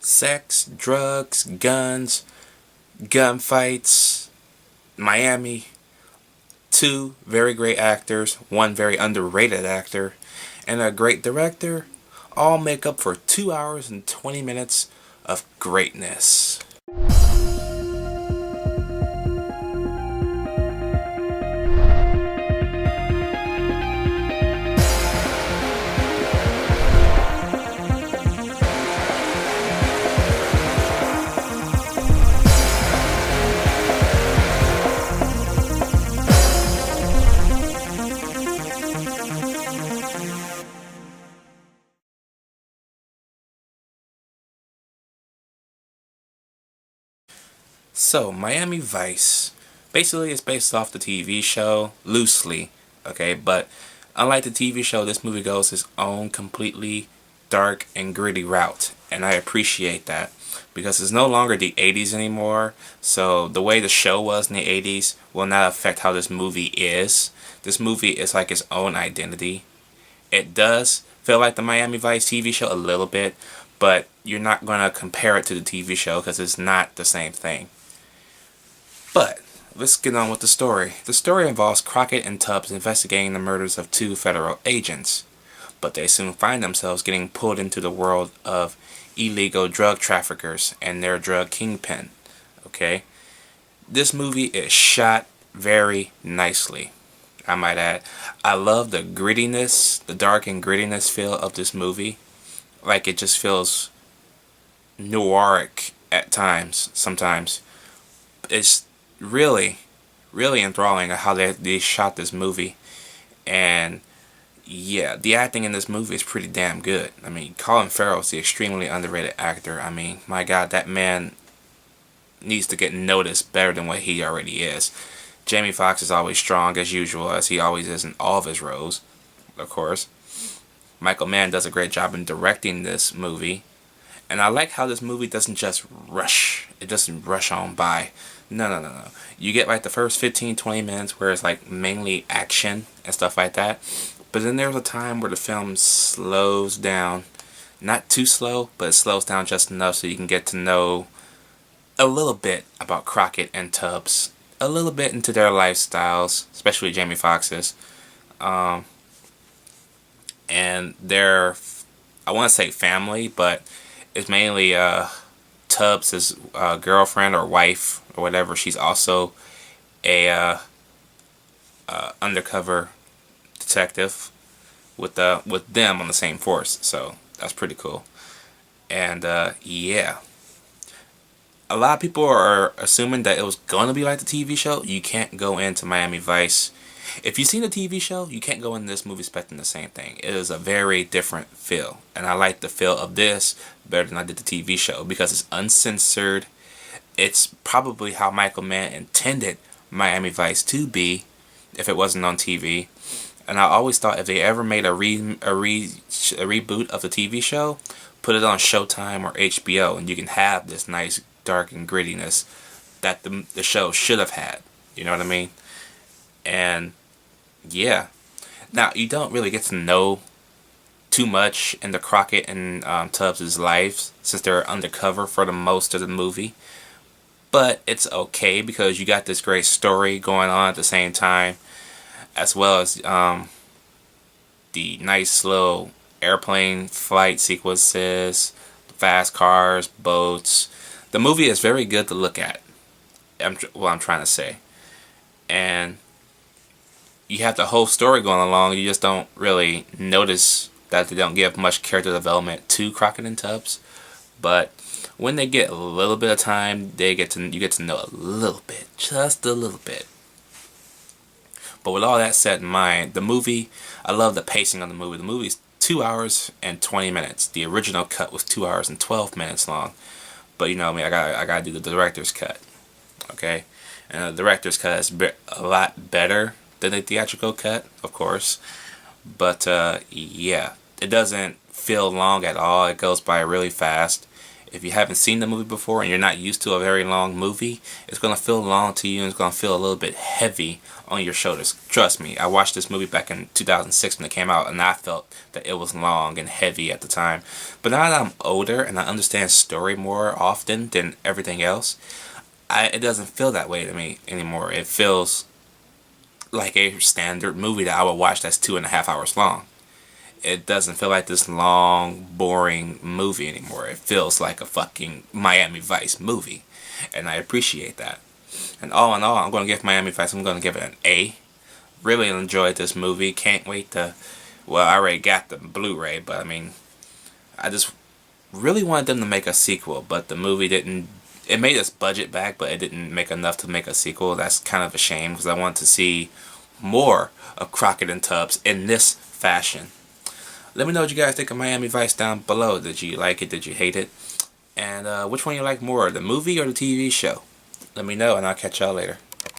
sex, drugs, guns, gunfights, Miami. Two very great actors, one very underrated actor, and a great director all make up for 2 hours and 20 minutes of greatness. So, Miami Vice. Basically, it's based off the TV show, loosely, okay? But unlike the TV show, this movie goes its own completely dark and gritty route. And I appreciate that because it's no longer the 80s anymore. So, the way the show was in the 80s will not affect how this movie is. This movie is like its own identity. It does feel like the Miami Vice TV show a little bit, but you're not going to compare it to the TV show because it's not the same thing. But let's get on with the story. The story involves Crockett and Tubbs investigating the murders of two federal agents, but they soon find themselves getting pulled into the world of illegal drug traffickers and their drug kingpin. Okay? This movie is shot very nicely, I might add. I love the grittiness, the dark and grittiness feel of this movie. Like it just feels noiric at times, sometimes. It's really, really enthralling how they shot this movie. And yeah, the acting in this movie is pretty damn good. I mean, Colin Farrell is the extremely underrated actor. I mean, my God, that man needs to get noticed better than what he already is. Jamie Foxx is always strong as usual, as he always is in all of his roles, of course. Michael Mann does a great job in directing this movie. And I like how this movie doesn't just rush. It doesn't rush on by. No. You get like the first 15-20 minutes where it's like mainly action and stuff like that. But then there's a time where the film slows down. Not too slow, but it slows down just enough so you can get to know a little bit about Crockett and Tubbs. A little bit into their lifestyles, especially Jamie Foxx's. And their, I want to say family, but it's mainly Tubbs' girlfriend or wife or whatever. She's also a undercover detective with them on the same force. So that's pretty cool. And yeah, a lot of people are assuming that it was gonna be like the TV show. You can't go into Miami Vice. If you've seen the TV show, you can't go in this movie expecting the same thing. It is a very different feel. And I like the feel of this better than I did the TV show because it's uncensored. It's probably how Michael Mann intended Miami Vice to be if it wasn't on TV. And I always thought if they ever made a reboot of the TV show, put it on Showtime or HBO and you can have this nice dark and grittiness that the show should have had. You know what I mean? And yeah, now you don't really get to know too much in the Crockett and Tubbs' lives since they're undercover for the most of the movie. But it's okay because you got this great story going on at the same time, as well as the nice little airplane flight sequences, fast cars, boats. The movie is very good to look at. What I'm trying to say, and you have the whole story going along. You just don't really notice that they don't give much character development to Crockett and Tubbs. But when they get a little bit of time, you get to know a little bit, just a little bit. But with all that said in mind, the movie, I love the pacing of the movie. The movie's 2 hours and 20 minutes. The original cut was 2 hours and 12 minutes long. But you know me, I gotta do the director's cut. Okay? And the director's cut is a lot better than the theatrical cut, of course. But yeah, it doesn't feel long at all. It goes by really fast. If you haven't seen the movie before and you're not used to a very long movie, it's going to feel long to you and it's going to feel a little bit heavy on your shoulders. Trust me, I watched this movie back in 2006 when it came out and I felt that it was long and heavy at the time. But now that I'm older and I understand story more often than everything else, it doesn't feel that way to me anymore. It feels like a standard movie that I would watch that's 2.5 hours long. It doesn't feel like this long, boring movie anymore. It feels like a fucking Miami Vice movie. And I appreciate that. And all in all, I'm going to give Miami Vice, I'm going to give it an A. Really enjoyed this movie. Can't wait to... Well, I already got the Blu-ray, but I mean... I just really wanted them to make a sequel, but the movie didn't... It made its budget back, but it didn't make enough to make a sequel. That's kind of a shame, because I wanted to see more of Crockett and Tubbs in this fashion. Let me know what you guys think of Miami Vice down below. Did you like it? Did you hate it? And which one you like more, the movie or the TV show? Let me know and I'll catch y'all later.